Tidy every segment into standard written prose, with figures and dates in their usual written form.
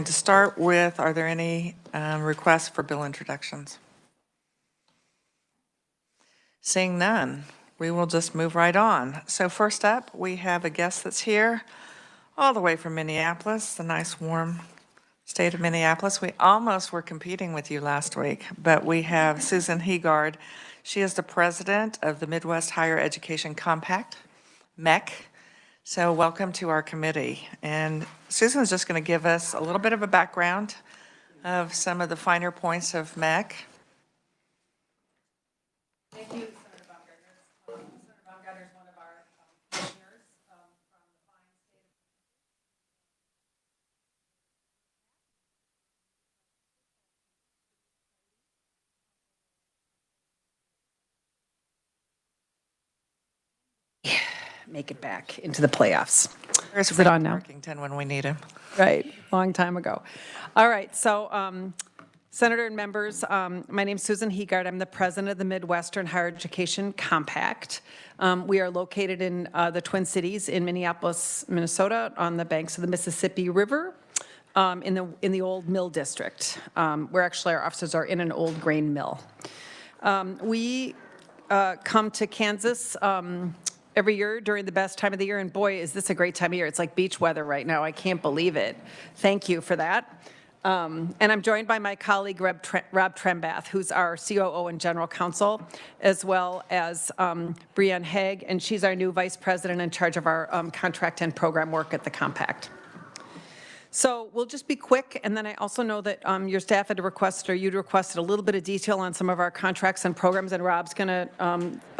to start with, are there any requests for bill introductions? Seeing none, we will just move right on. So first up, we have a guest that's here all the way from Minneapolis, the nice warm state of Minneapolis. We almost were competing with you last week, but we have Susan Heegard. She is the president of the Midwest Higher Education Compact, MEC. So welcome to our committee. And Susan is just going to give us a little bit of a background of some of the finer points of MEC. Thank you, Senator Baumgartner. Senator Baumgartner is one of our commissioners from the fine state of make it back into the playoffs. Where's Is it on now? Parkington when we need him? Right, long time ago. All right, so Senator and members, my name is Susan Heegard. I'm the president of the Midwestern Higher Education Compact. We are located in the Twin Cities in Minneapolis, Minnesota, on the banks of the Mississippi River, in the old mill district, where actually our offices are in an old grain mill. We come to Kansas every year during the best time of the year, and boy, is this a great time of year. It's like beach weather right now. I can't believe it. Thank you for that. And I'm joined by my colleague, Rob Trembath, who's our COO and General Counsel, as well as Brianne Haig, and she's our new Vice President in charge of our contract and program work at the Compact. So we'll just be quick, and then I also know that your staff had requested, or you'd requested a little bit of detail on some of our contracts and programs, and Rob's going to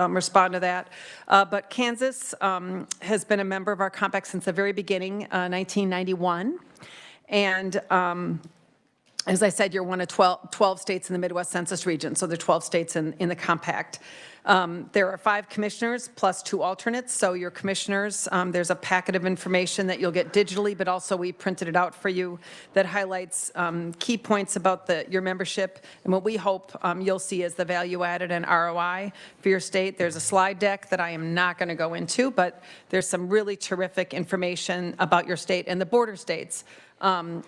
respond to that. But Kansas has been a member of our Compact since the very beginning, 1991. And as I said, you're one of 12 states in the Midwest Census region, so there are 12 states in the Compact. There are 5 commissioners plus 2 alternates, so your commissioners, there's a packet of information that you'll get digitally, but also we printed it out for you that highlights key points about your membership and what we hope you'll see as the value added and ROI for your state. There's a slide deck that I am not going to go into, but there's some really terrific information about your state and the border states,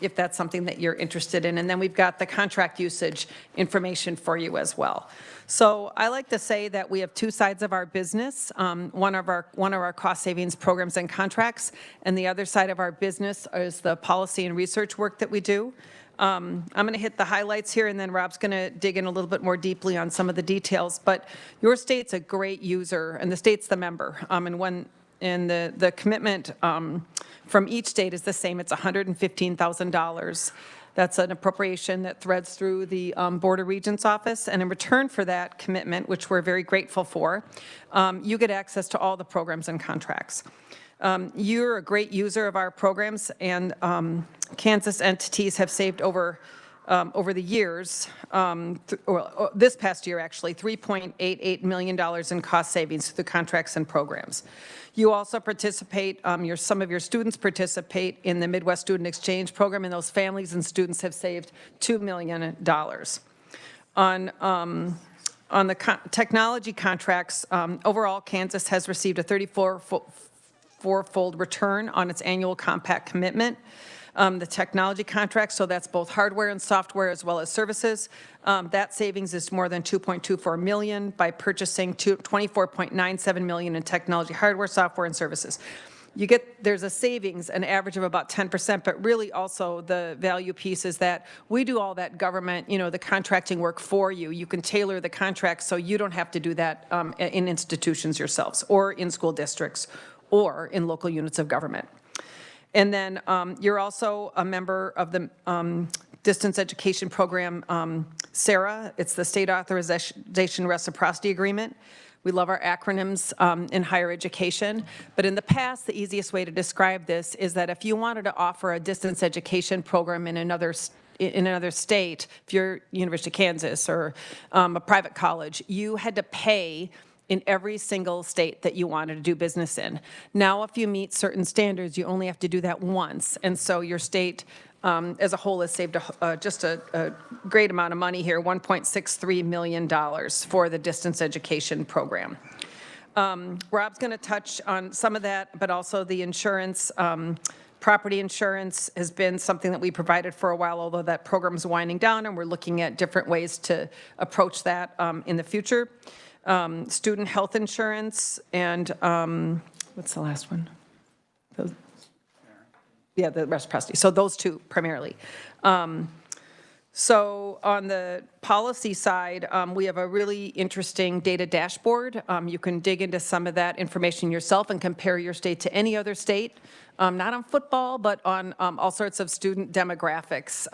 if that's something that you're interested in. And then we've got the contract usage information for you as well. So I like to say that we have 2 sides of our business, one of our cost savings programs and contracts, and the other side of our business is the policy and research work that we do. I'm going to hit the highlights here, and then Rob's going to dig in a little bit more deeply on some of the details. But your state's a great user, and the state's the member. And the commitment from each state is the same. It's $115,000. That's an appropriation that threads through the Board of Regents office. And in return for that commitment, which we're very grateful for, you get access to all the programs and contracts. You're a great user of our programs, and Kansas entities have saved over the years, this past year actually, $3.88 million in cost savings through the contracts and programs. You also participate, some of your students participate in the Midwest Student Exchange Program, and those families and students have saved $2 million. On the technology contracts, overall, Kansas has received a 34-fold return on its annual compact commitment. The technology contract, so that's both hardware and software as well as services. That savings is more than $2.24 million by purchasing $24.97 million in technology, hardware, software, and services. There's a savings, an average of about 10%, but really also the value piece is that we do all that government, the contracting work for you. You can tailor the contract so you don't have to do that in institutions yourselves or in school districts or in local units of government. And then you're also a member of the distance education program, SARA. It's the State Authorization Reciprocity Agreement. We love our acronyms in higher education. But in the past, the easiest way to describe this is that if you wanted to offer a distance education program in another state, if you're University of Kansas or a private college, you had to pay in every single state that you wanted to do business in. Now, if you meet certain standards, you only have to do that once. And so your state as a whole has saved just a great amount of money here, $1.63 million for the distance education program. Rob's going to touch on some of that, but also the insurance Property insurance has been something that we provided for a while, although that program is winding down, and we're looking at different ways to approach that in the future. Student health insurance, and what's the last one? Yeah, the reciprocity. So those two primarily. So on the policy side, we have a really interesting data dashboard. You can dig into some of that information yourself and compare your state to any other state, not on football, but on all sorts of student demographics,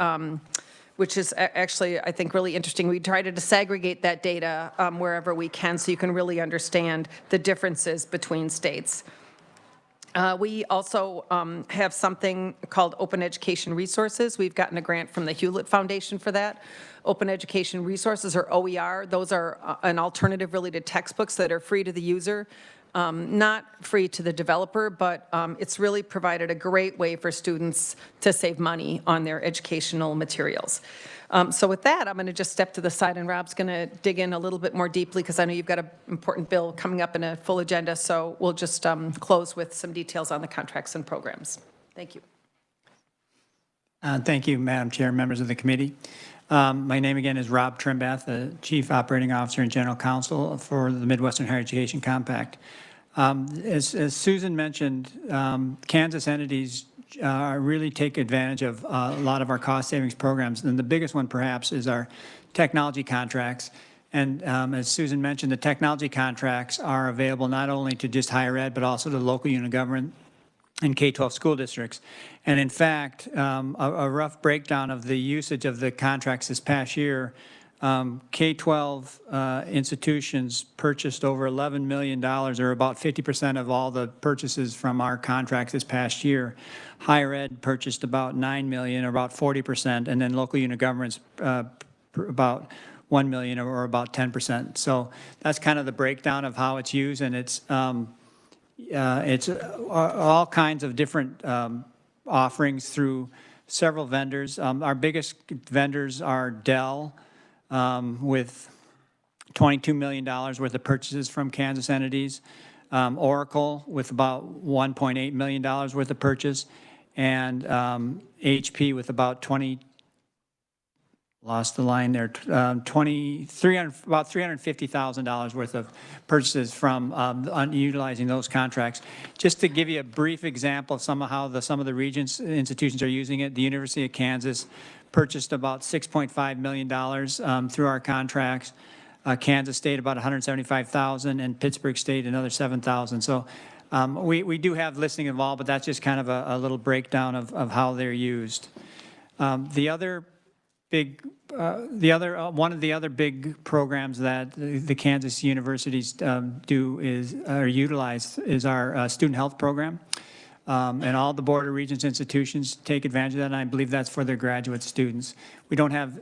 which is actually, I think, really interesting. We try to disaggregate that data wherever we can so you can really understand the differences between states. We also have something called Open Education Resources. We've gotten a grant from the Hewlett Foundation for that. Open Education Resources, or OER, those are an alternative really to textbooks that are free to the user. Not free to the developer, but it's really provided a great way for students to save money on their educational materials. So with that, I'm going to just step to the side, and Rob's going to dig in a little bit more deeply because I know you've got an important bill coming up in a full agenda, so we'll just close with some details on the contracts and programs. Thank you. Thank you, Madam Chair, members of the committee. My name again is Rob Trimbath, the Chief Operating Officer and General Counsel for the Midwestern Higher Education Compact. As Susan mentioned, Kansas entities really take advantage of a lot of our cost savings programs, and the biggest one perhaps is our technology contracts. And as Susan mentioned, the technology contracts are available not only to just higher ed, but also to local unit government and K-12 school districts. And in fact, a rough breakdown of the usage of the contracts this past year, K-12 institutions purchased over $11 million, or about 50% of all the purchases from our contracts this past year. Higher ed purchased about $9 million, or about 40%, and then local unit governments about $1 million, or about 10%. So that's kind of the breakdown of how it's used, and it's all kinds of different offerings through several vendors. Our biggest vendors are Dell, with $22 million worth of purchases from Kansas entities, Oracle with about $1.8 million worth of purchase, and HP with about about $350,000 worth of purchases from utilizing those contracts. Just to give you a brief example of some of the regions institutions are using it, the University of Kansas purchased about $6.5 million through our contracts. Kansas State about $175,000, and Pittsburgh State another $7,000. So we do have listing involved, but that's just kind of a little breakdown of how they're used. One of the other big programs that the Kansas universities utilize is our student health program. And all the Board of Regents institutions take advantage of that, and I believe that's for their graduate students. We don't have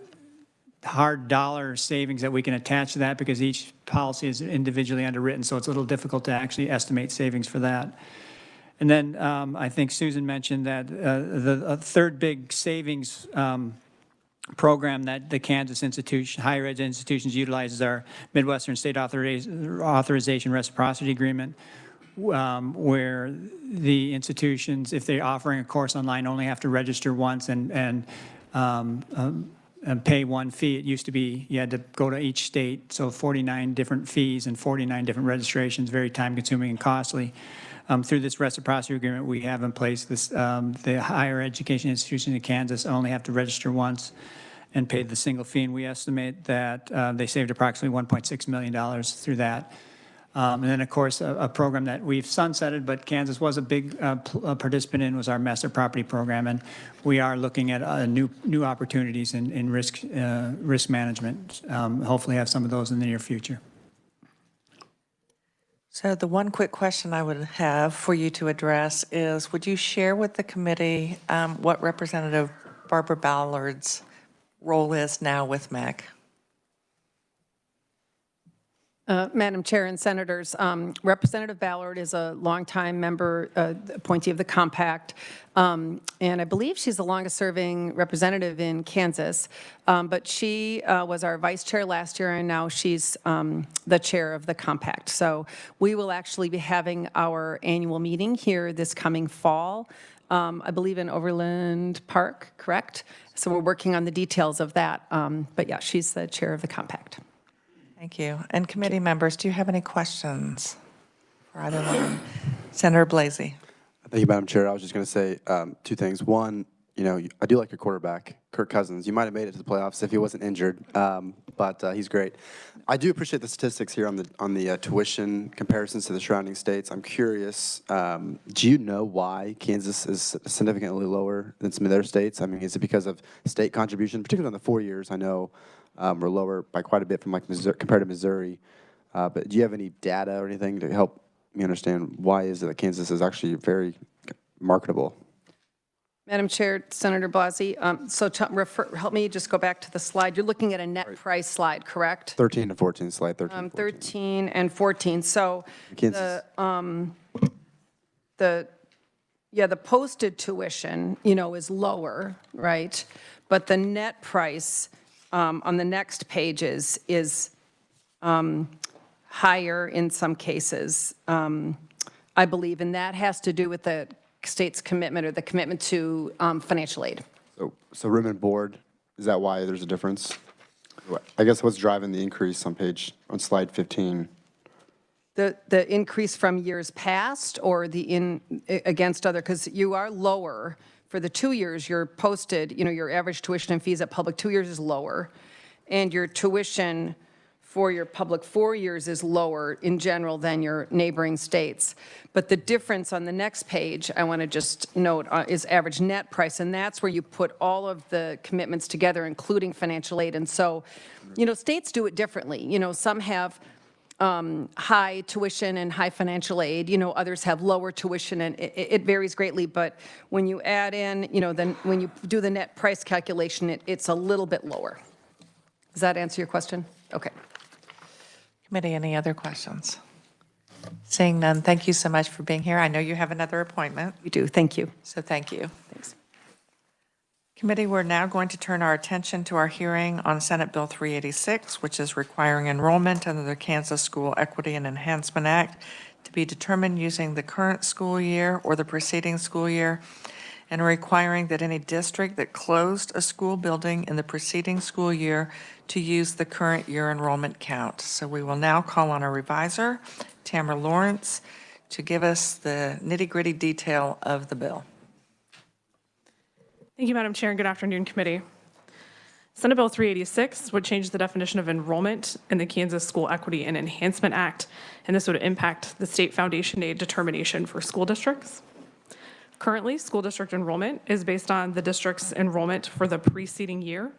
hard dollar savings that we can attach to that because each policy is individually underwritten, so it's a little difficult to actually estimate savings for that. And then I think Susan mentioned that the third big savings program that the Kansas higher ed institutions utilize is our Midwestern State Authorization Reciprocity Agreement, where the institutions, if they're offering a course online, only have to register once and pay one fee. It used to be you had to go to each state, so 49 different fees and 49 different registrations, very time-consuming and costly. Through this reciprocity agreement we have in place, the higher education institutions in Kansas only have to register once and pay the single fee, and we estimate that they saved approximately $1.6 million through that. And then, of course, a program that we've sunsetted, but Kansas was a big participant in, was our master property program, and we are looking at new opportunities in risk management. Hopefully have some of those in the near future. So the one quick question I would have for you to address is, would you share with the committee what Representative Barbara Ballard's role is now with MEC? Madam Chair and Senators, Representative Ballard is a longtime member, appointee of the Compact, and I believe she's the longest-serving representative in Kansas, but she was our vice chair last year, and now she's the chair of the Compact. So we will actually be having our annual meeting here this coming fall. I believe in Overland Park, correct? So we're working on the details of that. But yeah, she's the chair of the compact. Thank you. And committee members, do you have any questions for either one? Senator Blasey. Thank you, Madam Chair. I was just going to say two things. One, I do like your quarterback, Kirk Cousins. You might have made it to the playoffs if he wasn't injured, but he's great. I do appreciate the statistics here on the tuition comparisons to the surrounding states. I'm curious, do you know why Kansas is significantly lower than some of their states? I mean, is it because of state contribution, particularly on the 4 years? I know we're lower by quite a bit from like Missouri, compared to Missouri. But do you have any data or anything to help me understand why is it that Kansas is actually very marketable? Madam Chair, Senator Blasey, so help me just go back to the slide. You're looking at a net price slide, correct? 13 to 14, slide 13. 14. 13 and 14. So Kansas. the posted tuition, is lower, right? But the net price on the next pages is higher in some cases, I believe, and that has to do with the state's commitment or the commitment to financial aid. So room and board, is that why there's a difference? I guess what's driving the increase on slide 15? The increase from years past or against other, because you are lower for the 2 years you're posted, your average tuition and fees at public 2 years is lower, and your tuition for your public 4 years is lower in general than your neighboring states. But the difference on the next page, I want to just note, is average net price, and that's where you put all of the commitments together, including financial aid. And so, states do it differently. Some have high tuition and high financial aid. Others have lower tuition, and it varies greatly. But when you add in, then when you do the net price calculation, it's a little bit lower. Does that answer your question? Okay. Committee, any other questions? Seeing none, thank you so much for being here. I know you have another appointment, We do. Thank you. so thank you. Thanks. Committee, we're now going to turn our attention to our hearing on Senate Bill 386, which is requiring enrollment under the Kansas School Equity and Enhancement Act to be determined using the current school year or the preceding school year, and requiring that any district that closed a school building in the preceding school year to use the current year enrollment count. So we will now call on our revisor, Tamara Lawrence, to give us the nitty-gritty detail of the bill. Thank you, Madam Chair, and good afternoon, committee. Senate Bill 386 would change the definition of enrollment in the Kansas School Equity and Enhancement Act, and this would impact the state foundation aid determination for school districts. Currently, school district enrollment is based on the district's enrollment for the preceding year,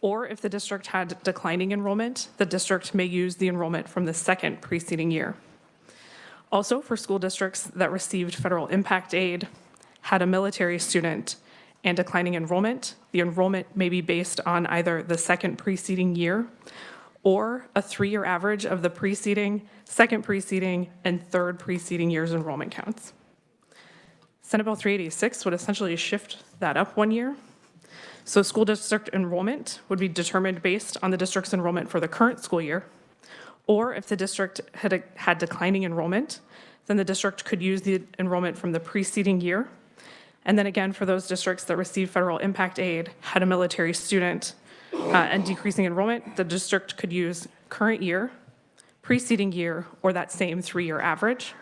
or if the district had declining enrollment, the district may use the enrollment from the second preceding year. Also, for school districts that received federal impact aid, had a military student, and declining enrollment, the enrollment may be based on either the second preceding year or a 3-year average of the preceding, second preceding, and third preceding year's enrollment counts. Senate Bill 386 would essentially shift that up 1 year. So school district enrollment would be determined based on the district's enrollment for the current school year, or if the district had declining enrollment, then the district could use the enrollment from the preceding year. And then again, for those districts that received federal impact aid, had a military student, and decreasing enrollment, the district could use current year, preceding year, or that same 3-year average.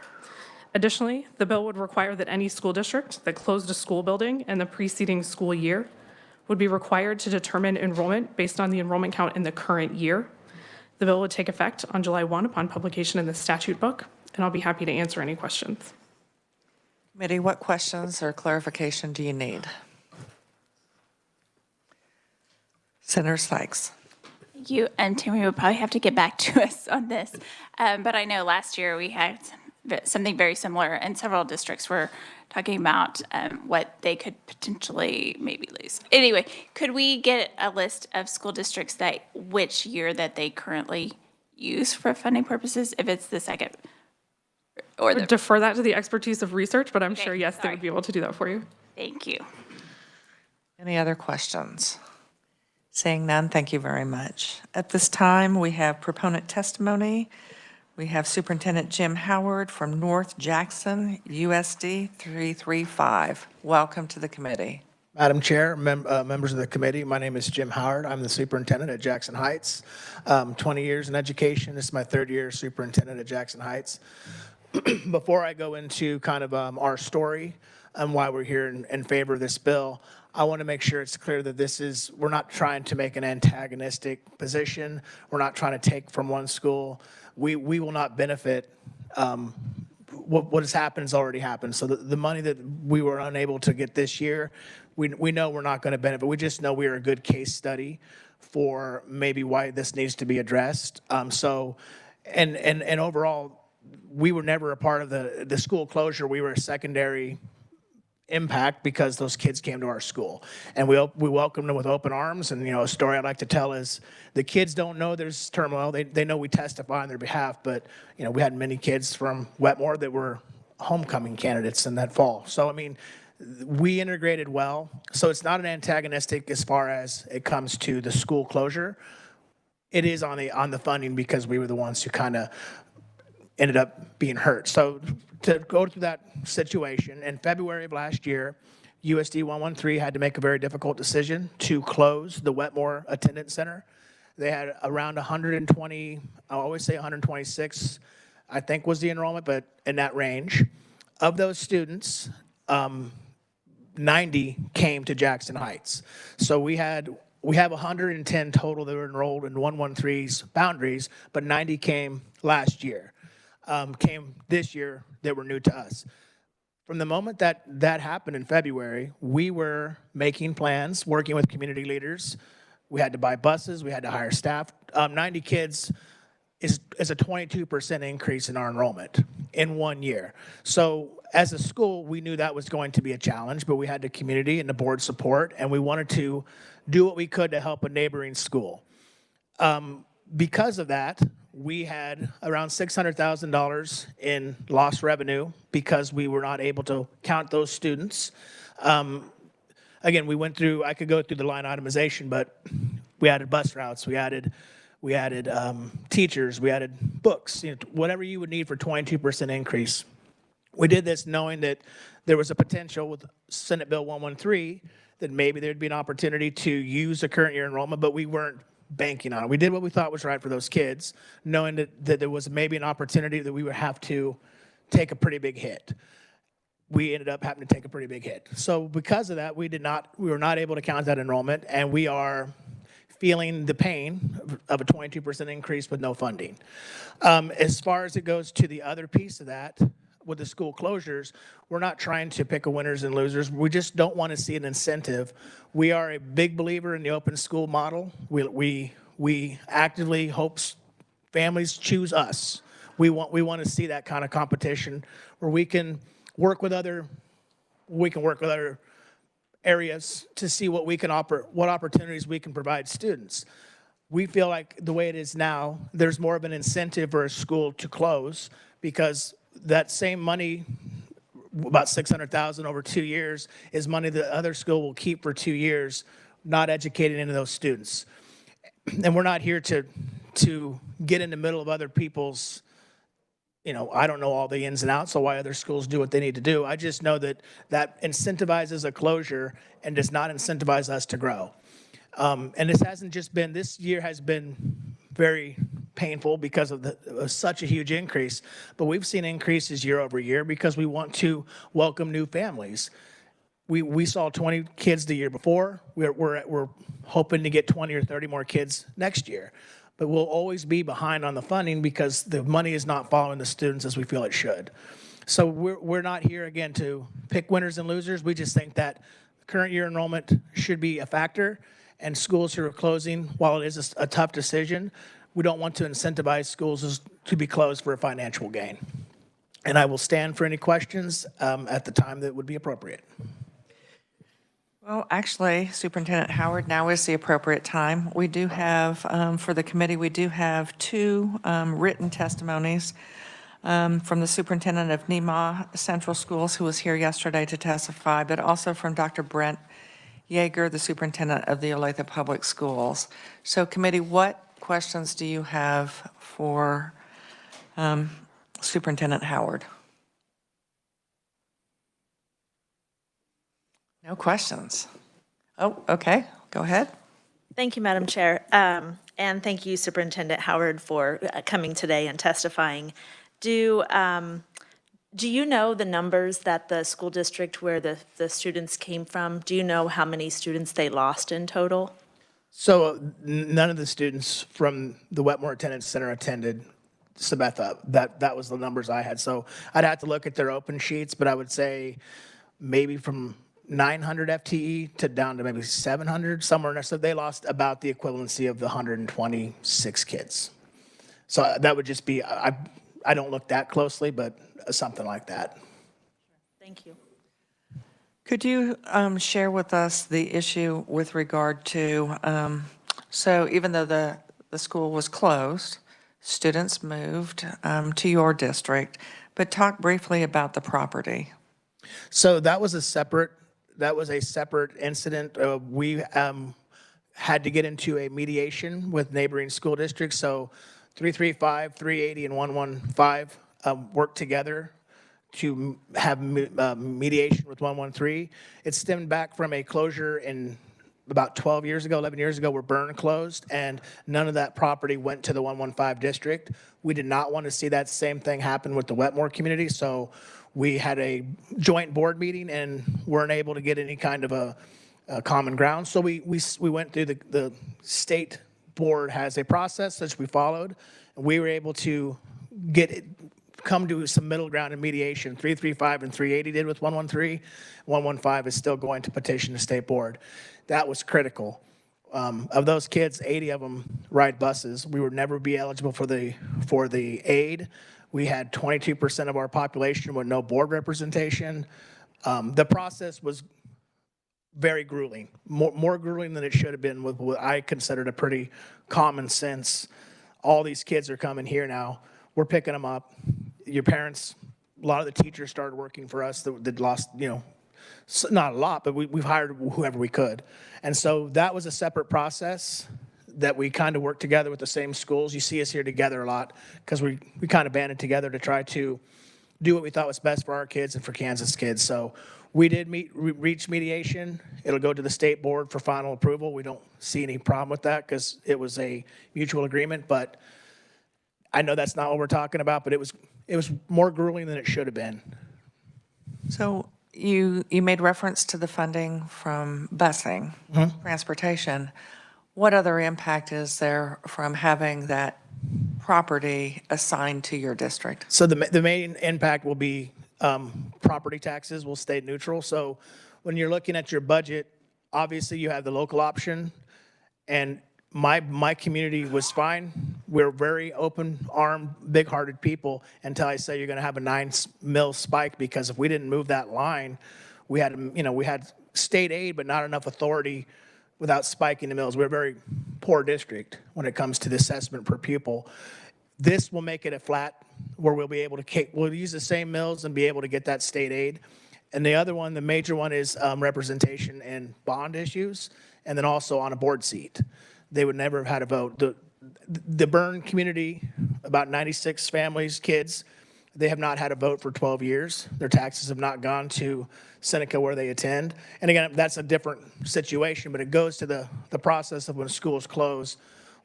Additionally, the bill would require that any school district that closed a school building in the preceding school year would be required to determine enrollment based on the enrollment count in the current year. The bill would take effect on July 1 upon publication in the statute book, and I'll be happy to answer any questions. Committee, what questions or clarification do you need? Senator Sykes. Thank you. And Tammy will probably have to get back to us on this. But I know last year we had something very similar, and several districts were talking about what they could potentially maybe lose. Anyway, could we get a list of school districts that which year that they currently use for funding purposes, if it's the second or the... Defer that to the expertise of research, but I'm Okay, sure, yes, they sorry. would be able to do that for you. Thank you. Any other questions? Seeing none, thank you very much. At this time, we have proponent testimony We have Superintendent Jim Howard from North Jackson, USD 335. Welcome to the committee. Madam Chair, members of the committee, my name is Jim Howard. I'm the superintendent at Jackson Heights. 20 years in education. This is my third year as superintendent at Jackson Heights. Before I go into kind of our story and why we're here in favor of this bill, I want to make sure it's clear that we're not trying to make an antagonistic position. We're not trying to take from one school. We will not benefit. What has happened has already happened. So the money that we were unable to get this year, we know we're not going to benefit. We just know we are a good case study for maybe why this needs to be addressed. And overall, we were never a part of the school closure. We were a secondary impact because those kids came to our school, and we welcomed them with open arms. And a story I'd like to tell is the kids don't know there's turmoil. They know we testify on their behalf, but we had many kids from Wetmore that were homecoming candidates in that fall. So I mean, we integrated well. So it's not an antagonistic as far as it comes to the school closure. It is on the funding because we were the ones who kind of ended up being hurt. So to go through that situation, in February of last year, USD 113 had to make a very difficult decision to close the Wetmore Attendance Center. They had around 120, I always say 126, I think was the enrollment, but in that range. Of those students, 90 came to Jackson Heights. So we have 110 total that were enrolled in 113's boundaries, but 90 came last year. Came this year that were new to us. From the moment that happened in February, we were making plans, working with community leaders. We had to buy buses, we had to hire staff. 90 kids is a 22% increase in our enrollment in 1 year. So as a school, we knew that was going to be a challenge, but we had the community and the board support, and we wanted to do what we could to help a neighboring school. Because of that, we had around $600,000 in lost revenue because we were not able to count those students. Again, I could go through the line itemization, but we added bus routes, we added teachers, we added books, whatever you would need for 22% increase. We did this knowing that there was a potential with Senate Bill 113 that maybe there'd be an opportunity to use the current year enrollment, but we weren't banking on it. We did what we thought was right for those kids, knowing that there was maybe an opportunity that we would have to take a pretty big hit. We ended up having to take a pretty big hit. So because of that, we were not able to count that enrollment, and we are feeling the pain of a 22% increase with no funding. As far as it goes to the other piece of that, with the school closures, we're not trying to pick a winners and losers. We just don't want to see an incentive. We are a big believer in the open school model. We actively hope families choose us. We want to see that kind of competition where we can work with other areas to see what opportunities we can provide students. We feel like the way it is now, there's more of an incentive for a school to close because that same money, about $600,000 over 2 years, is money that other school will keep for 2 years, not educating into those students. And we're not here to get in the middle of other people's, I don't know all the ins and outs of why other schools do what they need to do. I just know that incentivizes a closure and does not incentivize us to grow. And this year has been very painful because of such a huge increase, but we've seen increases year over year because we want to welcome new families. We saw 20 kids the year before. We're hoping to get 20 or 30 more kids next year, but we'll always be behind on the funding because the money is not following the students as we feel it should. So we're not here again to pick winners and losers. We just think that current year enrollment should be a factor, and schools who are closing, while it is a tough decision, we don't want to incentivize schools to be closed for a financial gain. And I will stand for any questions at the time that would be appropriate. Well, actually, Superintendent Howard, now is the appropriate time. We do have, for the committee, we do have two written testimonies from the superintendent of Nema Central Schools, who was here yesterday to testify, but also from Dr. Brent Yeager, the superintendent of the Olathe Public Schools. So committee, what questions do you have for Superintendent Howard. No questions. Oh, okay, go ahead. Thank you, Madam Chair. And thank you, Superintendent Howard, for coming today and testifying. Do you know the numbers that the school district where the students came from? Do you know how many students they lost in total? So none of the students from the Wetmore Attendance Center attended Sabetha. That was the numbers I had. So I'd have to look at their open sheets, but I would say maybe from 900 FTE to down to maybe 700, somewhere in there. So they lost about the equivalency of the 126 kids. So that would just be, I don't look that closely, but something like that. Thank you. Could you share with us the issue with regard to, so even though the school was closed, students moved to your district, but talk briefly about the property. So that was a separate incident. We had to get into a mediation with neighboring school districts. So 335, 380, and 115 worked together to have mediation with 113. It stemmed back from a closure in about 12 years ago, 11 years ago, where Byrne closed, and none of that property went to the 115 district. We did not want to see that same thing happen with the Wetmore community, so we had a joint board meeting and weren't able to get any kind of a common ground. So we went through the state board has a process that we followed, and we were able to come to some middle ground in mediation. 335 and 380 did with 113. 115 is still going to petition the state board. That was critical. Of those kids, 80 of them ride buses. We would never be eligible for the aid. We had 22% of our population with no board representation. The process was very grueling, more grueling than it should have been with what I considered a pretty common sense. All these kids are coming here now. We're picking them up. Your parents, a lot of the teachers started working for us that lost, not a lot, but we've hired whoever we could. And so that was a separate process that we kind of worked together with the same schools. You see us here together a lot because we kind of banded together to try to do what we thought was best for our kids and for Kansas kids. So we did reach mediation. It'll go to the state board for final approval. We don't see any problem with that because it was a mutual agreement, but I know that's not what we're talking about, but it was more grueling than it should have been. So you made reference to the funding from busing, transportation. What other impact is there from having that property assigned to your district? So the main impact will be property taxes will stay neutral. So when you're looking at your budget, obviously you have the local option, and my community was fine. We're very open-armed, big-hearted people until I say you're going to have a 9 mil spike, because if we didn't move that line, we had state aid but not enough authority without spiking the mills. We're a very poor district when it comes to the assessment per pupil. This will make it a flat where we'll be able to, we'll use the same mills and be able to get that state aid. And the other one, the major one, is representation and bond issues, and then also on a board seat. They would never have had a vote. The Byrne community, about 96 families, kids, they have not had a vote for 12 years. Their taxes have not gone to Seneca where they attend. And again, that's a different situation, but it goes to the process of when schools close,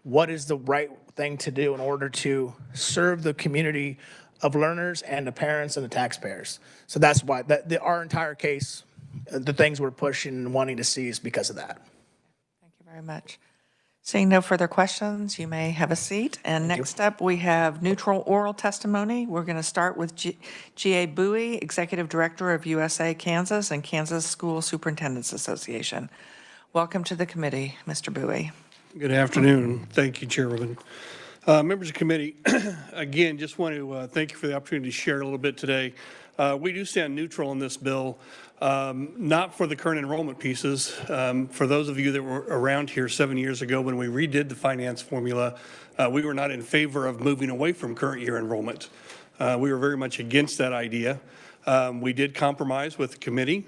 what is the right thing to do in order to serve the community of learners and the parents and the taxpayers. So that's why our entire case, the things we're pushing and wanting to see is because of that. Thank you very much. Seeing no further questions, you may have a seat. And next up, we have neutral oral testimony. We're going to start with G.A. Bowie, Executive Director of USA Kansas and Kansas School Superintendents Association. Welcome to the committee, Mr. Bowie. Good afternoon. Thank you, Chairwoman. Members of the committee, again, just want to thank you for the opportunity to share a little bit today. We do stand neutral in this bill, not for the current enrollment pieces. For those of you that were around here 7 years ago when we redid the finance formula, we were not in favor of moving away from current year enrollment. We were very much against that idea. We did compromise with the committee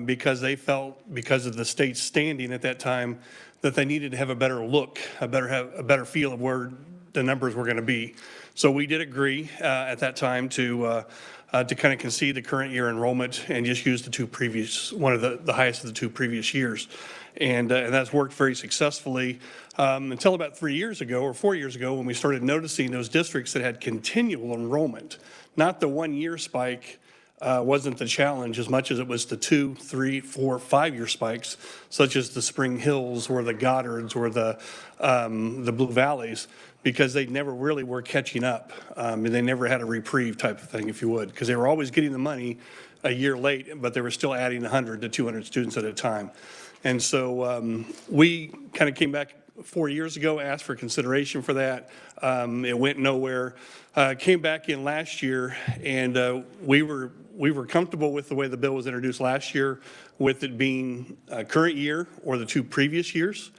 because they felt, because of the state's standing at that time, that they needed to have a better look, have a better feel of where the numbers were going to be. So we did agree at that time to kind of concede the current year enrollment and just use the two previous, one of the highest of the two previous years. And that's worked very successfully until about 3 years ago or 4 years ago when we started noticing those districts that had continual enrollment. Not the 1 year spike wasn't the challenge as much as it was the 2, 3, 4, 5-year spikes, such as the Spring Hills or the Goddards or the Blue Valleys, because they never really were catching up. And they never had a reprieve type of thing, if you would, because they were always getting the money a year late, but they were still adding 100 to 200 students at a time. And so we kind of came back 4 years ago, asked for consideration for that. It went nowhere. Came back in last year, and we were comfortable with the way the bill was introduced last year, with it being current year or the two previous years.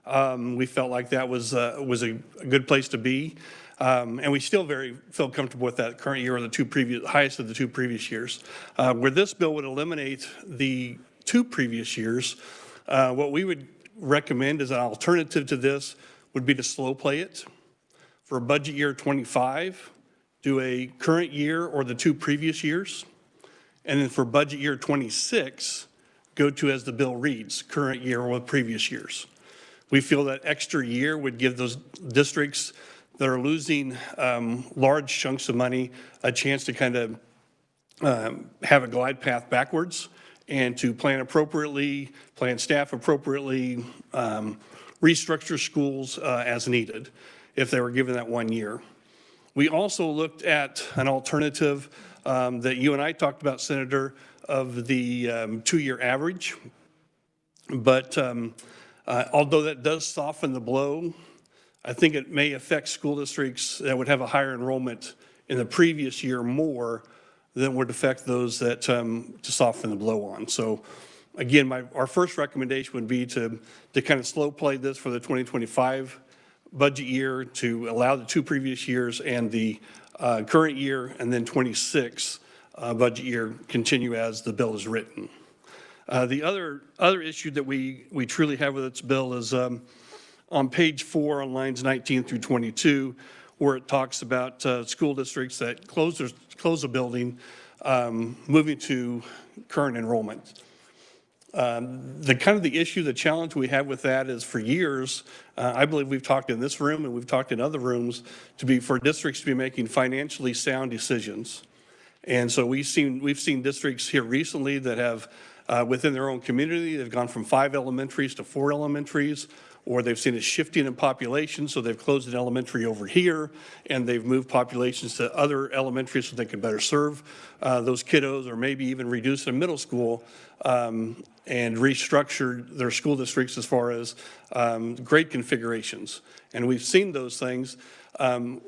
We felt like that was a good place to be, and we still feel comfortable with that current year or the highest of the two previous years. Where this bill would eliminate the two previous years, what we would recommend as an alternative to this would be to slow play it. For budget year 25, do a current year or the two previous years. And then for budget year 26, go to as the bill reads, current year or previous years. We feel that extra year would give those districts that are losing large chunks of money a chance to kind of have a glide path backwards and to plan appropriately, plan staff appropriately, restructure schools as needed if they were given that 1 year. We also looked at an alternative that you and I talked about, Senator, of the 2-year average. But although that does soften the blow, I think it may affect school districts that would have a higher enrollment in the previous year more than would affect those that to soften the blow on. So again, our first recommendation would be to kind of slow play this for the 2025 budget year, to allow the two previous years and the current year, and then 26 budget year continue as the bill is written. The other issue that we truly have with this bill is on page 4 on lines 19 through 22, where it talks about school districts that close a building moving to current enrollment. The issue, the challenge we have with that is for years, I believe we've talked in this room and we've talked in other rooms for districts to be making financially sound decisions. And so we've seen districts here recently that have, within their own community, they've gone from 5 elementaries to 4 elementaries, or they've seen a shifting in population, so they've closed an elementary over here, and they've moved populations to other elementaries so they can better serve those kiddos, or maybe even reduce a middle school and restructure their school districts as far as grade configurations. And we've seen those things.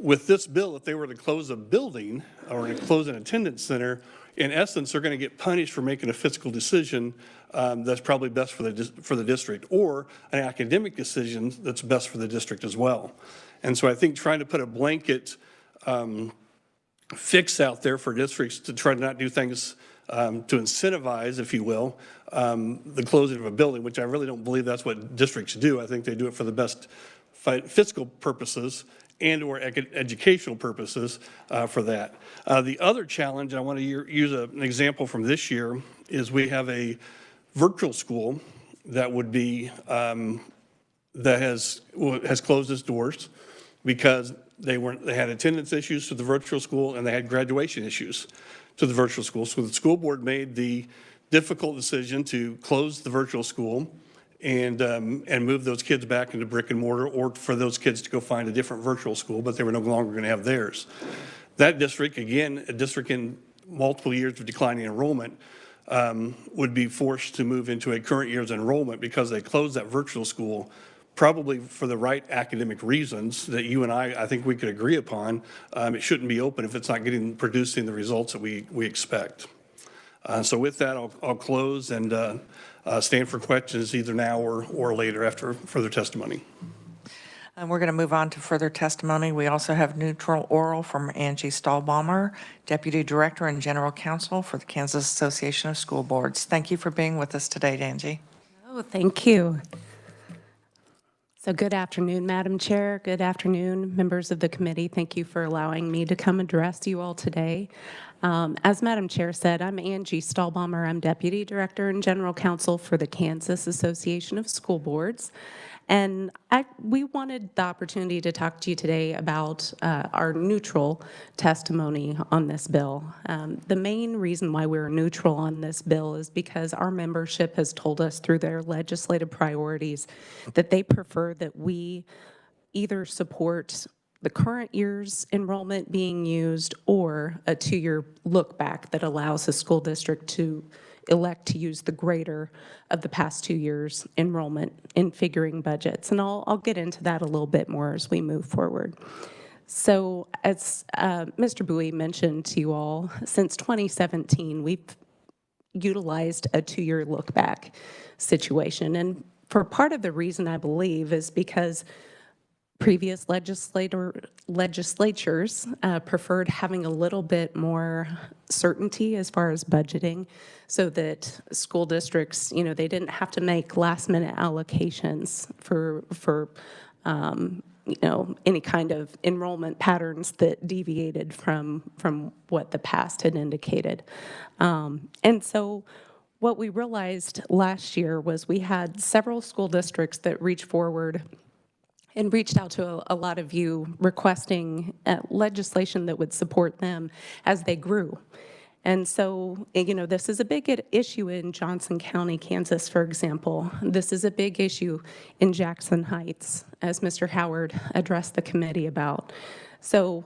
With this bill, if they were to close a building or to close an attendance center, in essence, they're going to get punished for making a fiscal decision that's probably best for the district, or an academic decision that's best for the district as well. And so I think trying to put a blanket fix out there for districts to try to not do things to incentivize, if you will, the closing of a building, which I really don't believe that's what districts do. I think they do it for the best fiscal purposes and or educational purposes for that. The other challenge, I want to use an example from this year, is we have a virtual school that would be, that has closed its doors because they had attendance issues to the virtual school and they had graduation issues to the virtual school. So the school board made the difficult decision to close the virtual school and move those kids back into brick and mortar, or for those kids to go find a different virtual school, but they were no longer going to have theirs. That district, again, a district in multiple years of declining enrollment, would be forced to move into a current year's enrollment because they closed that virtual school, probably for the right academic reasons that you and I think we could agree upon. It shouldn't be open if it's not producing the results that we expect. So with that, I'll close and stand for questions either now or later after further testimony. And we're going to move on to further testimony. We also have neutral oral from Angie Stahlbaumer, Deputy Director and General Counsel for the Kansas Association of School Boards. Thank you for being with us today, Angie. Oh, thank you. So good afternoon, Madam Chair. Good afternoon, members of the committee. Thank you for allowing me to come address you all today. As Madam Chair said, I'm Angie Stahlbaumer. I'm Deputy Director and General Counsel for the Kansas Association of School Boards. And we wanted the opportunity to talk to you today about our neutral testimony on this bill. The main reason why we're neutral on this bill is because our membership has told us through their legislative priorities that they prefer that we either support the current year's enrollment being used or a 2-year look back that allows a school district to elect to use the greater of the past 2 years enrollment in figuring budgets. And I'll get into that a little bit more as we move forward. So as Mr. Bowie mentioned to you all, since 2017, we've utilized a 2-year look back situation. And for part of the reason I believe is because previous legislatures preferred having a little bit more certainty as far as budgeting so that school districts, they didn't have to make last minute allocations for any kind of enrollment patterns that deviated from what the past had indicated. And so what we realized last year was we had several school districts that reached forward and reached out to a lot of you requesting legislation that would support them as they grew. And so, this is a big issue in Johnson County, Kansas, for example. This is a big issue in Jackson Heights, as Mr. Howard addressed the committee about. So,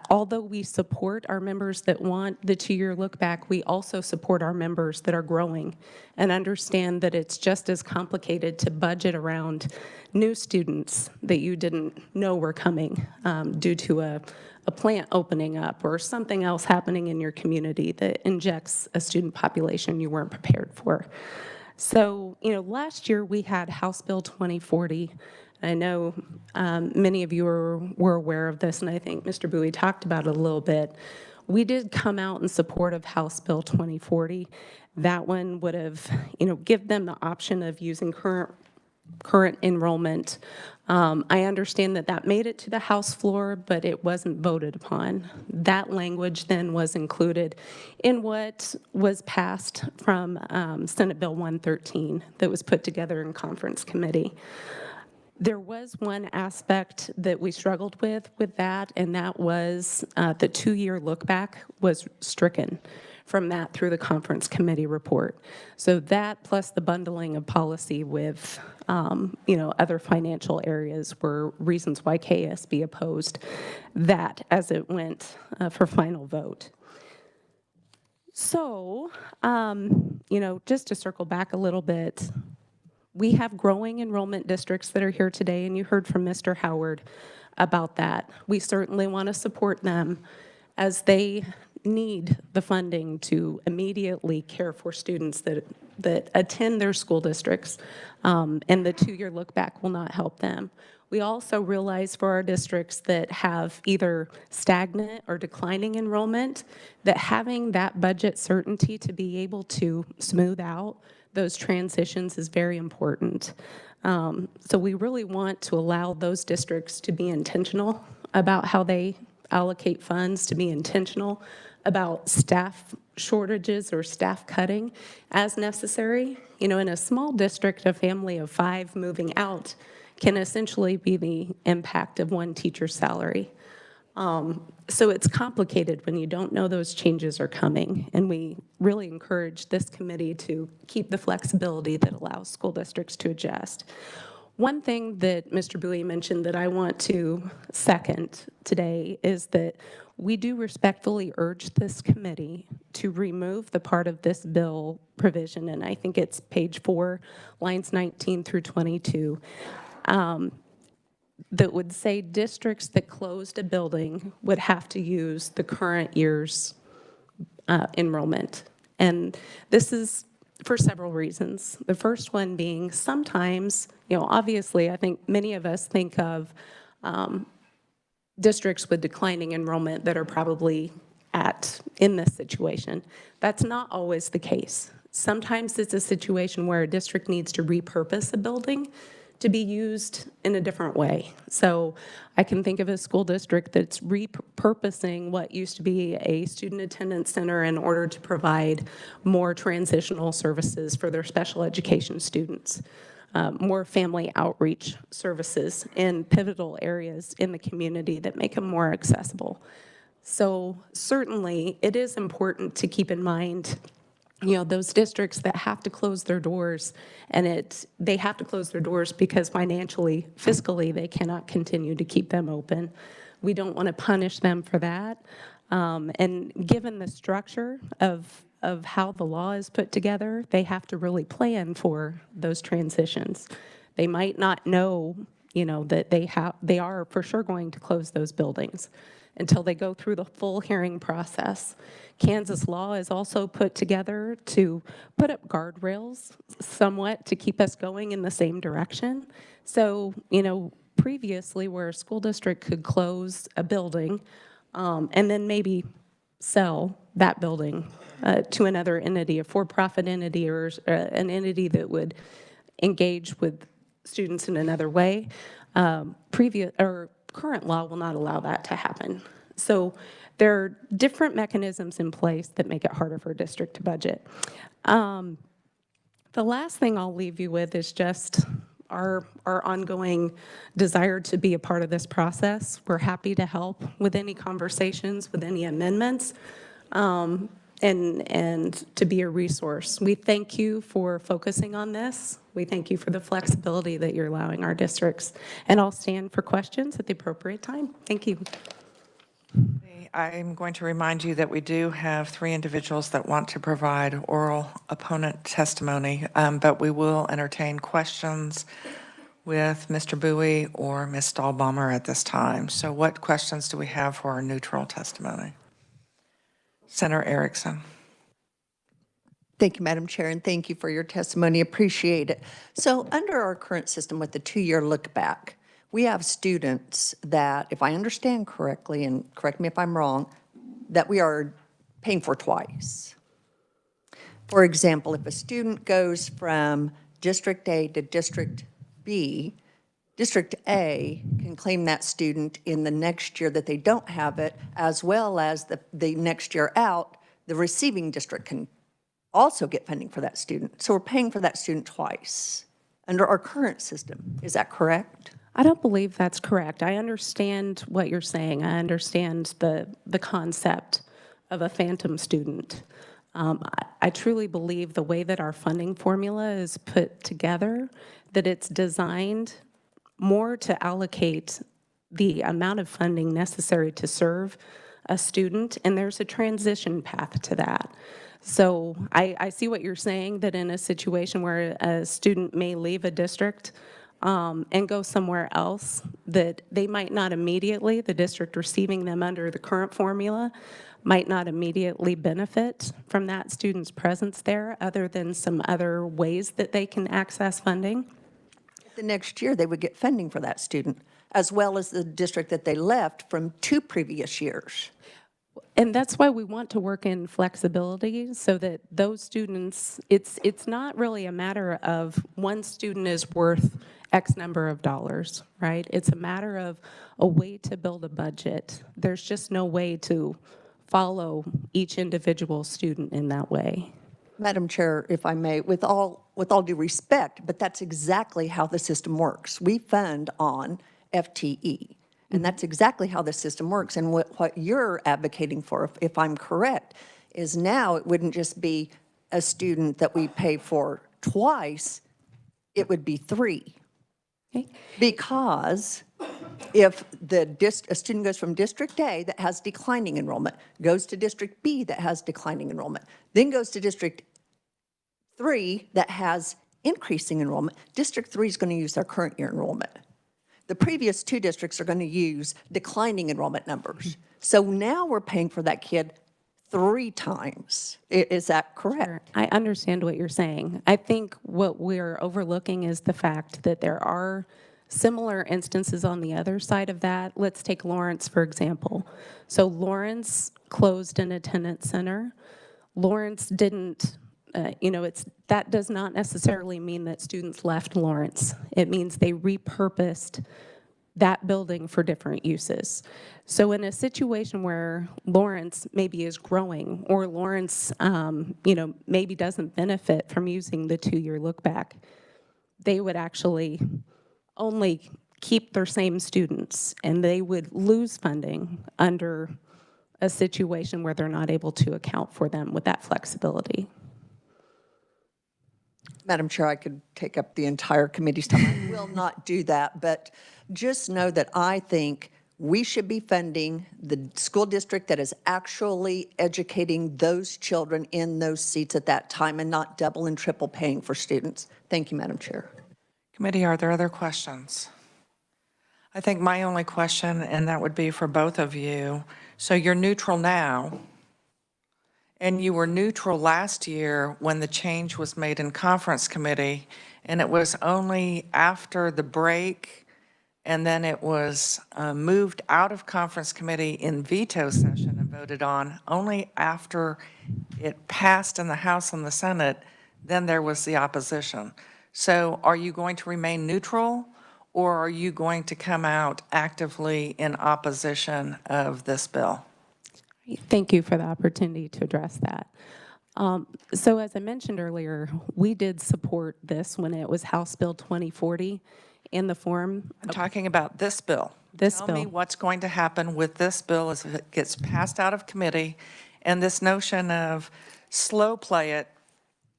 although we support our members that want the 2-year look back, we also support our members that are growing and understand that it's just as complicated to budget around new students that you didn't know were coming due to a plant opening up or something else happening in your community that injects a student population you weren't prepared for. So, last year we had House Bill 2040. I know many of you were aware of this, and I think Mr. Bowie talked about it a little bit. We did come out in support of House Bill 2040. That one would have, give them the option of using current enrollment. I understand that made it to the House floor, but it wasn't voted upon. That language then was included in what was passed from Senate Bill 113 that was put together in conference committee. There was one aspect that we struggled with that, and that was the 2-year look back was stricken from that through the conference committee report. So that plus the bundling of policy with other financial areas were reasons why KSB opposed that as it went for final vote. So, just to circle back a little bit, we have growing enrollment districts that are here today, and you heard from Mr. Howard about that. We certainly want to support them as they need the funding to immediately care for students that attend their school districts, and the 2-year look back will not help them. We also realize for our districts that have either stagnant or declining enrollment, that having that budget certainty to be able to smooth out those transitions is very important. So we really want to allow those districts to be intentional about how they allocate funds, to be intentional about staff shortages or staff cutting as necessary. In a small district, a family of 5 moving out can essentially be the impact of one teacher's salary. So it's complicated when you don't know those changes are coming, and we really encourage this committee to keep the flexibility that allows school districts to adjust. One thing that Mr. Bowie mentioned that I want to second today is that we do respectfully urge this committee to remove the part of this bill provision, and I think it's page 4, lines 19 through 22, that would say districts that closed a building would have to use the current year's enrollment. And this is for several reasons. The first one being sometimes, obviously I think many of us think of districts with declining enrollment that are probably in this situation. That's not always the case. Sometimes it's a situation where a district needs to repurpose a building to be used in a different way. So I can think of a school district that's repurposing what used to be a student attendance center in order to provide more transitional services for their special education students, more family outreach services in pivotal areas in the community that make them more accessible. So certainly it is important to keep in mind, you know, those districts that have to close their doors, and they have to close their doors because financially, fiscally, they cannot continue to keep them open. We don't want to punish them for that. And given the structure of how the law is put together, they have to really plan for those transitions. They might not know, you know, that they are for sure going to close those buildings until they go through the full hearing process. Kansas law is also put together to put up guardrails somewhat to keep us going in the same direction. So, you know, previously where a school district could close a building and then maybe sell that building to another entity, a for-profit entity or an entity that would engage with students in another way, current law will not allow that to happen. So there are different mechanisms in place that make it harder for a district to budget. The last thing I'll leave you with is just our ongoing desire to be a part of this process. We're happy to help with any conversations, with any amendments, and to be a resource. We thank you for focusing on this. We thank you for the flexibility that you're allowing our districts. And I'll stand for questions at the appropriate time. Thank you. I'm going to remind you that we do have 3 individuals that want to provide oral opponent testimony, but we will entertain questions with Mr. Bowie or Ms. Stahlbaumer at this time. So what questions do we have for our neutral testimony? Senator Erickson. Thank you, Madam Chair, and thank you for your testimony. Appreciate it. So under our current system with the 2-year look back, we have students that, if I understand correctly, and correct me if I'm wrong, that we are paying for twice. For example, if a student goes from District A to District B, District A can claim that student in the next year that they don't have it, as well as the next year out, the receiving district can also get funding for that student. So we're paying for that student twice under our current system. Is that correct? I don't believe that's correct. I understand what you're saying. I understand the concept of a phantom student. I truly believe the way that our funding formula is put together, that it's designed more to allocate the amount of funding necessary to serve a student, and there's a transition path to that. So I see what you're saying, that in a situation where a student may leave a district and go somewhere else, that they might not immediately, the district receiving them under the current formula, might not immediately benefit from that student's presence there, other than some other ways that they can access funding. The next year, they would get funding for that student, as well as the district that they left from 2 previous years. And that's why we want to work in flexibility so that those students, it's not really a matter of one student is worth X number of dollars, right? It's a matter of a way to build a budget. There's just no way to follow each individual student in that way. Madam Chair, if I may, with all due respect, but that's exactly how the system works. We fund on FTE. And that's exactly how the system works. And what you're advocating for, if I'm correct, is now it wouldn't just be a student that we pay for twice, it would be 3. Okay. Because if a student goes from District A that has declining enrollment, goes to District B that has declining enrollment, then goes to District 3 that has increasing enrollment, District 3 is going to use their current year enrollment. The previous 2 districts are going to use declining enrollment numbers. So now we're paying for that kid 3 times. Is that correct? I understand what you're saying. I think what we're overlooking is the fact that there are similar instances on the other side of that. Let's take Lawrence, for example. So Lawrence closed an attendance center. Lawrence didn't that does not necessarily mean that students left Lawrence. It means they repurposed that building for different uses. So in a situation where Lawrence maybe is growing, or Lawrence, maybe doesn't benefit from using the 2-year look back, they would actually only keep their same students, and they would lose funding under a situation where they're not able to account for them with that flexibility. Madam Chair, I could take up the entire committee's time. I will not do that, but just know that I think we should be funding the school district that is actually educating those children in those seats at that time and not double and triple paying for students. Thank you, Madam Chair. Committee, are there other questions? I think my only question, and that would be for both of you, so you're neutral now, and you were neutral last year when the change was made in conference committee, and it was only after the break, and then it was moved out of conference committee in veto session and voted on only after it passed in the House and the Senate, then there was the opposition. So are you going to remain neutral, or are you going to come out actively in opposition of this bill? Thank you for the opportunity to address that. So as I mentioned earlier, we did support this when it was House Bill 2040 in the form. I'm talking about this bill. This bill. Tell me what's going to happen with this bill as it gets passed out of committee, and this notion of slow play it,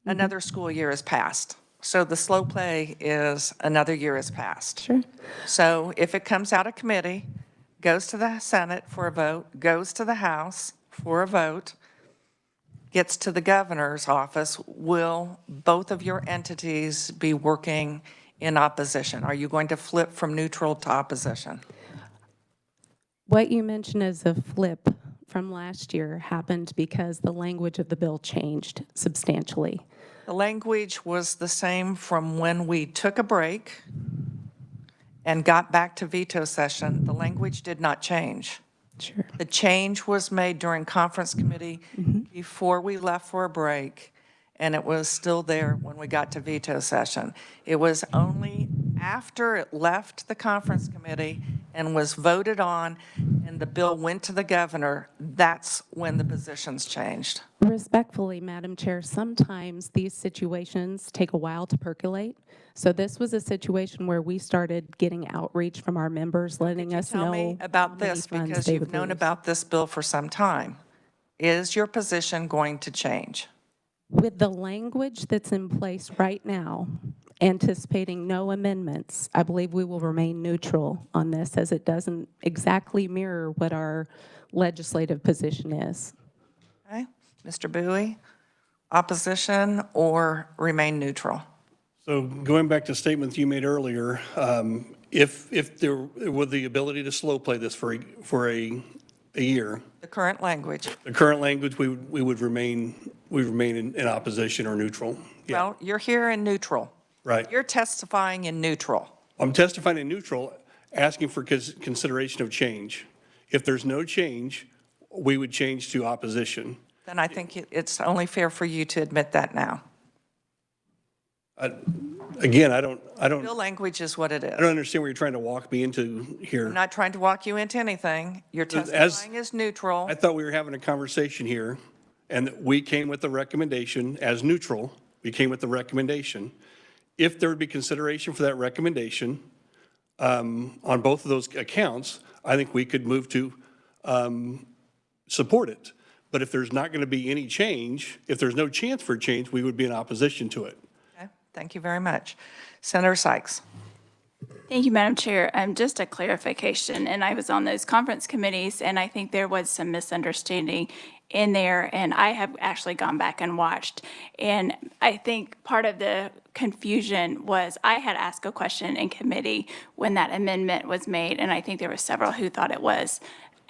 another school year is passed. So the slow play is another year is passed. Sure. So if it comes out of committee, goes to the Senate for a vote, goes to the House for a vote, gets to the governor's office, will both of your entities be working in opposition? Are you going to flip from neutral to opposition? What you mentioned as a flip from last year happened because the language of the bill changed substantially. The language was the same from when we took a break and got back to veto session. The language did not change. Sure. The change was made during conference committee before we left for a break, and it was still there when we got to veto session. It was only after it left the conference committee and was voted on and the bill went to the governor, that's when the positions changed. Respectfully, Madam Chair, sometimes these situations take a while to percolate. So this was a situation where we started getting outreach from our members, letting us know. Tell me about how many this, funds because they you've would known lose. about this bill for some time. Is your position going to change? With the language that's in place right now, anticipating no amendments, I believe we will remain neutral on this, as it doesn't exactly mirror what our legislative position is. Okay, Mr. Bowie, opposition or remain neutral? So going back to statements you made earlier, if there were the ability to slow play this for a year, The current language. the current language, we would remain in opposition or neutral. Yeah, Well, you're here in neutral. right. You're testifying in neutral. I'm testifying in neutral, asking for consideration of change. If there's no change, we would change to opposition. Then I think it's only fair for you to admit that now. Again, I don't Bill language is what it is. understand what you're trying to walk me into here. I'm not trying to walk you into anything. You're As- testifying as neutral. I thought we were having a conversation here, and that we came with the recommendation as neutral. We came with the recommendation. If there would be consideration for that recommendation on both of those accounts, I think we could move to support it. But if there's not going to be any change, if there's no chance for change, we would be in opposition to it. Okay, thank you very much. Senator Sykes. Thank you, Madam Chair. Just a clarification, and I was on those conference committees, and I think there was some misunderstanding in there, and I have actually gone back and watched. And I think part of the confusion was I had asked a question in committee when that amendment was made, and I think there were several who thought it was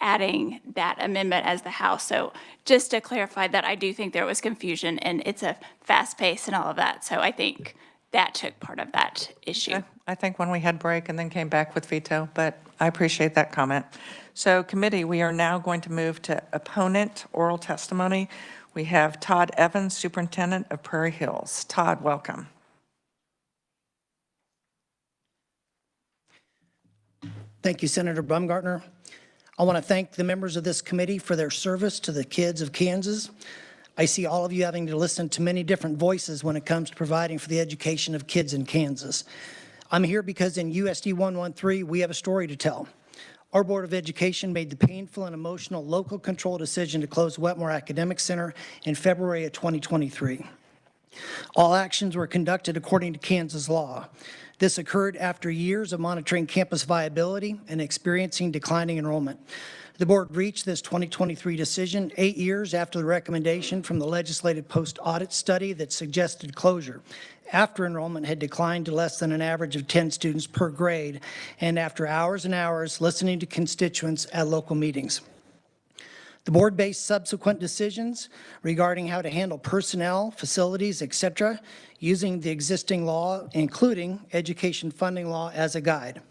adding that amendment as the House. So just to clarify that, I do think there was confusion, and it's a fast pace and all of that. So I think that took part of that issue. I think when we had break and then came back with veto, but I appreciate that comment. So committee, we are now going to move to opponent oral testimony. We have Todd Evans, Superintendent of Prairie Hills. Todd, welcome. Thank you, Senator Baumgartner. I want to thank the members of this committee for their service to the kids of Kansas. I see all of you having to listen to many different voices when it comes to providing for the education of kids in Kansas. I'm here because in USD 113, we have a story to tell. Our Board of Education made the painful and emotional local control decision to close Wetmore Academic Center in February of 2023. All actions were conducted according to Kansas law. This occurred after years of monitoring campus viability and experiencing declining enrollment. The board reached this 2023 decision 8 years after the recommendation from the legislative post-audit study that suggested closure, after enrollment had declined to less than an average of 10 students per grade, and after hours and hours listening to constituents at local meetings. The board based subsequent decisions regarding how to handle personnel, facilities, etc., using the existing law, including education funding law, as a guide.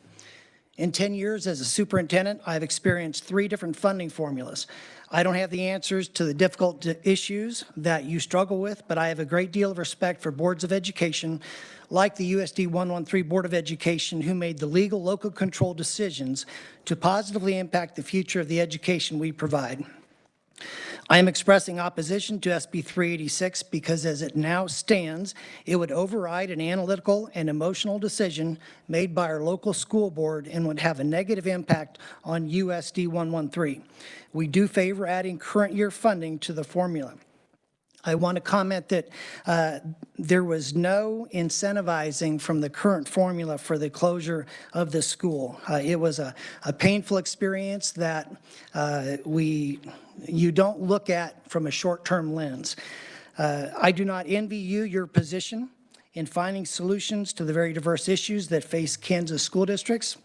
In 10 years as a superintendent, I've experienced 3 different funding formulas. I don't have the answers to the difficult issues that you struggle with, but I have a great deal of respect for boards of education like the USD 113 Board of Education, who made the legal local control decisions to positively impact the future of the education we provide. I am expressing opposition to SB 386 because as it now stands, it would override an analytical and emotional decision made by our local school board and would have a negative impact on USD 113. We do favor adding current year funding to the formula. I want to comment that there was no incentivizing from the current formula for the closure of the school. It was a painful experience that you don't look at from a short-term lens. I do not envy you your position in finding solutions to the very diverse issues that face Kansas school districts.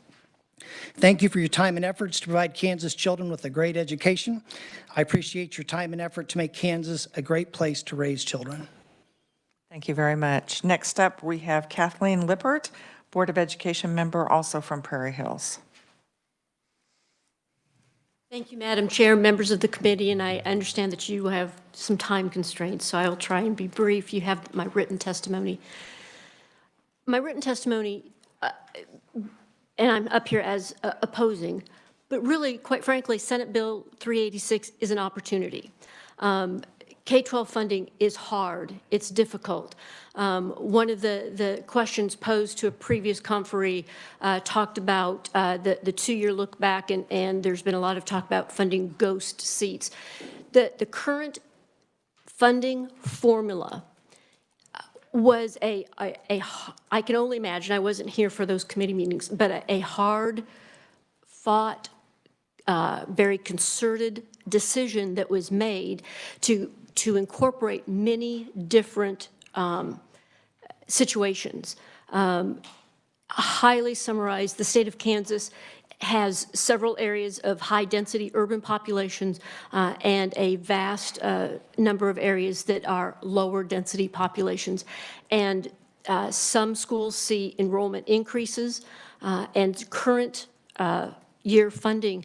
Thank you for your time and efforts to provide Kansas children with a great education. I appreciate your time and effort to make Kansas a great place to raise children. Thank you very much. Next up, we have Kathleen Lippert, Board of Education member, also from Prairie Hills. Thank you, Madam Chair, members of the committee, and I understand that you have some time constraints, so I'll try and be brief. You have my written testimony. My written testimony, and I'm up here as opposing, but really, quite frankly, Senate Bill 386 is an opportunity. K-12 funding is hard. It's difficult. One of the questions posed to a previous conferee talked about the 2-year look back, and there's been a lot of talk about funding ghost seats. The current funding formula was I can only imagine, I wasn't here for those committee meetings, but a hard fought, very concerted decision that was made to incorporate many different situations. Highly summarized, the state of Kansas has several areas of high-density urban populations and a vast number of areas that are lower-density populations. And some schools see enrollment increases, and current year funding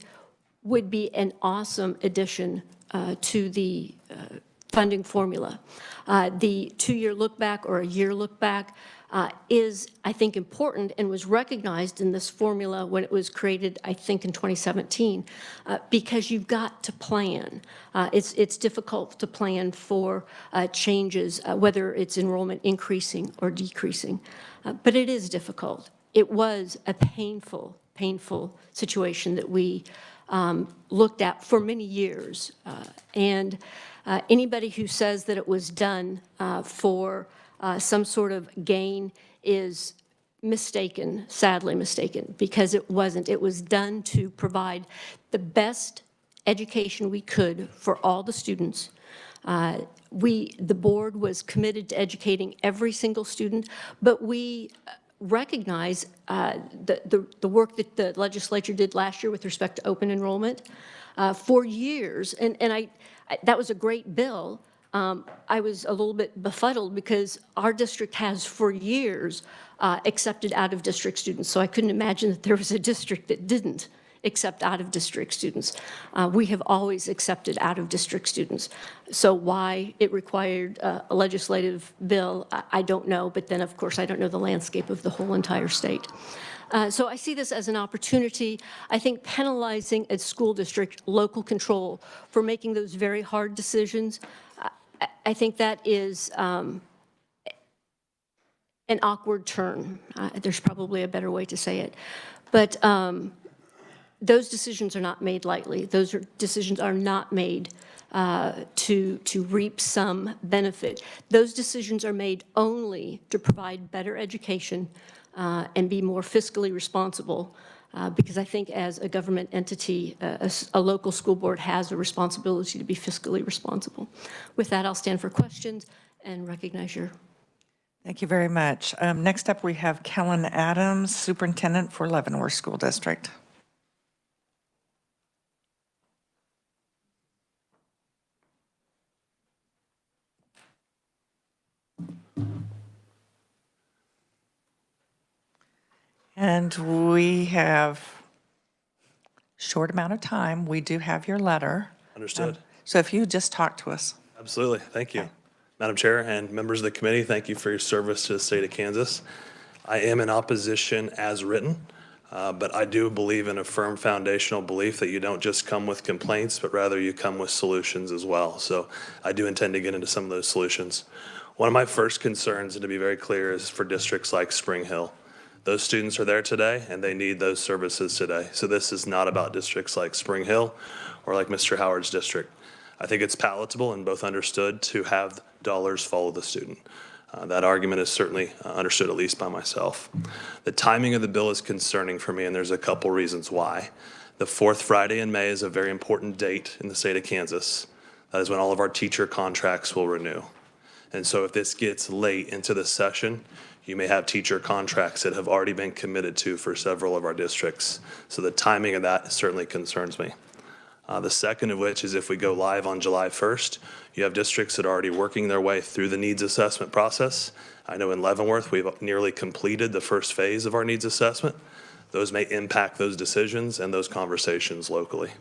would be an awesome addition to the funding formula. The 2-year look back or a year look back is, I think, important and was recognized in this formula when it was created, I think, in 2017, because you've got to plan. It's difficult to plan for changes, whether it's enrollment increasing or decreasing, but it is difficult. It was a painful situation that we looked at for many years, and anybody who says that it was done for some sort of gain is mistaken, sadly mistaken, because it wasn't. It was done to provide the best education we could for all the students. The board was committed to educating every single student, but we recognize the work that the legislature did last year with respect to open enrollment. For years, and that was a great bill. I was a little bit befuddled because our district has for years accepted out-of-district students, so I couldn't imagine that there was a district that didn't accept out-of-district students. We have always accepted out-of-district students. So why it required a legislative bill, I don't know, but then, of course, I don't know the landscape of the whole entire state. So I see this as an opportunity. I think penalizing a school district local control for making those very hard decisions, I think that is an awkward turn. There's probably a better way to say it. But those decisions are not made lightly. Those decisions are not made to reap some benefit. Those decisions are made only to provide better education and be more fiscally responsible, because I think as a government entity, a local school board has a responsibility to be fiscally responsible. With that, I'll stand for questions and recognize your. Thank you very much. Next up, we have Kellen Adams, Superintendent for Leavenworth School District. And we have short amount of time. We do have your letter. Understood. So if you just talk to us. Absolutely. Thank you. Madam Chair and members of the committee, thank you for your service to the state of Kansas. I am in opposition as written, but I do believe in a firm foundational belief that you don't just come with complaints, but rather you come with solutions as well. So I do intend to get into some of those solutions. One of my first concerns, and to be very clear, is for districts like Spring Hill. Those students are there today, and they need those services today. So this is not about districts like Spring Hill or like Mr. Howard's district. I think it's palatable and both understood to have dollars follow the student. That argument is certainly understood, at least by myself. The timing of the bill is concerning for me, and there's a couple reasons why. The fourth Friday in May is a very important date in the state of Kansas. That is when all of our teacher contracts will renew. And so if this gets late into the session, you may have teacher contracts that have already been committed to for several of our districts. So the timing of that certainly concerns me. The second of which is if we go live on July 1st, you have districts that are already working their way through the needs assessment process. I know in Leavenworth, we've nearly completed the first phase of our needs assessment. Those may impact those decisions and those conversations locally.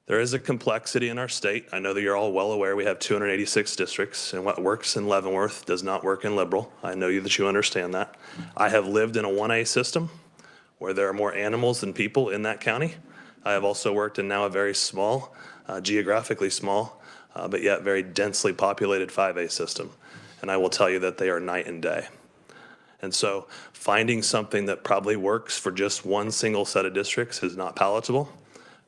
There is a complexity in our state. I know that you're all well aware we have 286 districts, and what works in Leavenworth does not work in Liberal. I know that you understand that. I have lived in a 1A system where there are more animals than people in that county. I have also worked in now a very small, geographically small, but yet very densely populated 5A system. And I will tell you that they are night and day. And so finding something that probably works for just one single set of districts is not palatable.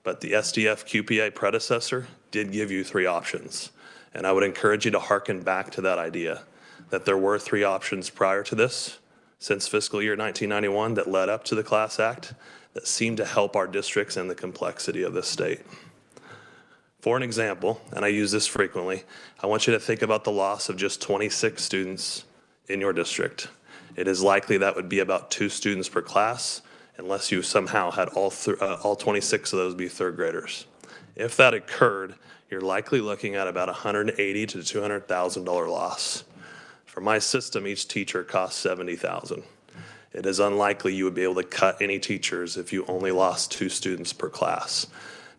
But the SDF QPA predecessor did give you 3 options. And I would encourage you to hearken back to that idea, that there were 3 options prior to this, since fiscal year 1991, that led up to the Class Act, that seemed to help our districts and the complexity of this state. For an example, and I use this frequently, I want you to think about the loss of just 26 students in your district. It is likely that would be about 2 students per class, unless you somehow had all 26 of those be third graders. If that occurred, you're likely looking at about $180,000 to $200,000 loss. For my system, each teacher costs $70,000. It is unlikely you would be able to cut any teachers if you only lost 2 students per class.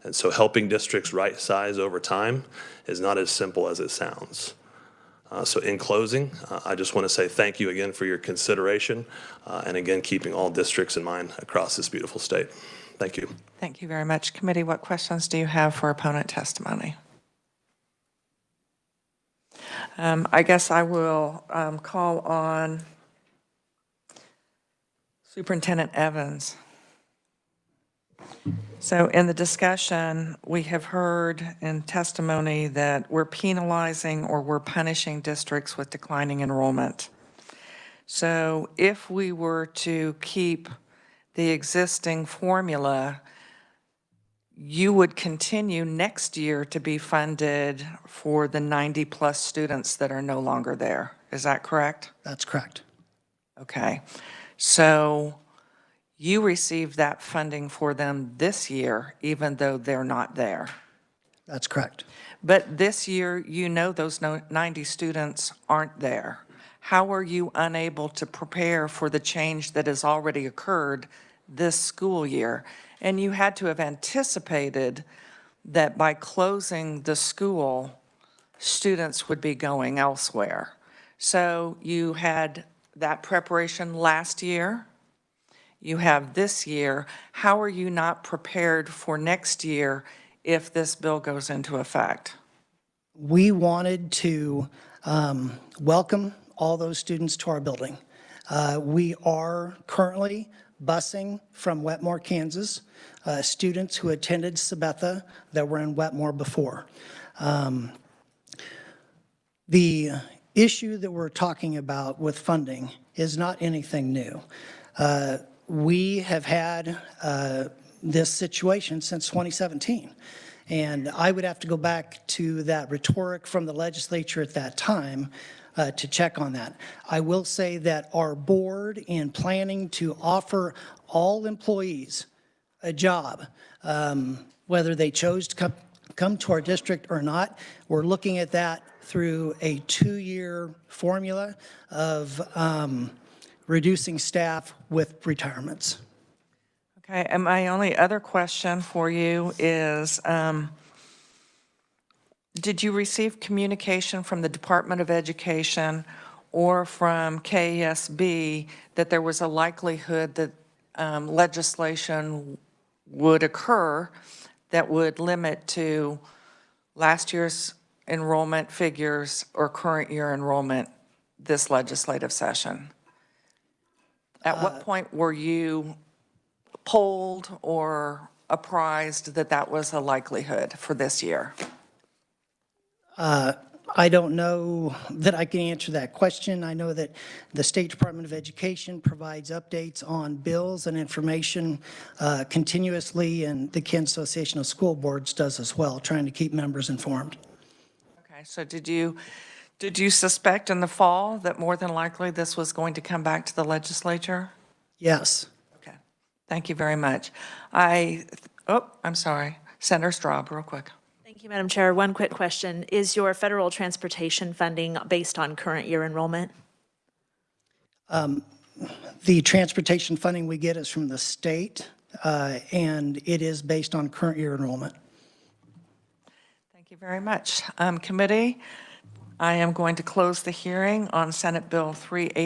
And so helping districts right size over time is not as simple as it sounds. So in closing, I just want to say thank you again for your consideration and again, keeping all districts in mind across this beautiful state. Thank you. Thank you very much. Committee, what questions do you have for opponent testimony? I guess I will call on Superintendent Evans. So in the discussion, we have heard in testimony that we're penalizing or we're punishing districts with declining enrollment. So if we were to keep the existing formula, you would continue next year to be funded for the 90-plus students that are no longer there. Is that correct? That's correct. Okay. So you received that funding for them this year, even though they're not there. That's correct. But this year, you know those 90 students aren't there. How are you unable to prepare for the change that has already occurred this school year. And you had to have anticipated that by closing the school, students would be going elsewhere. So you had that preparation last year. You have this year. How are you not prepared for next year if this bill goes into effect? We wanted to welcome all those students to our building. We are currently busing from Wetmore, Kansas, students who attended Sabetha that were in Wetmore before. The issue that we're talking about with funding is not anything new. We have had this situation since 2017. And I would have to go back to that rhetoric from the legislature at that time to check on that. I will say that our board, in planning to offer all employees a job, whether they chose to come to our district or not, we're looking at that through a 2-year formula of reducing staff with retirements. Okay, and my only other question for you is, did you receive communication from the Department of Education or from KSB that there was a likelihood that legislation would occur that would limit to last year's enrollment figures or current year enrollment this legislative session? At what point were you polled or apprised that that was a likelihood for this year? I don't know that I can answer that question. I know that the State Department of Education provides updates on bills and information continuously, and the Kansas Association of School Boards does as well, trying to keep members informed. Okay, so did you suspect in the fall that more than likely this was going to come back to the legislature? Yes. Okay, thank you very much. I'm sorry, Senator Straub, real quick. Thank you, Madam Chair. One quick question. Is your federal transportation funding based on current year enrollment? The transportation funding we get is from the state, and it is based on current year enrollment. Thank you very much. Committee, I am going to close the hearing on Senate Bill 380.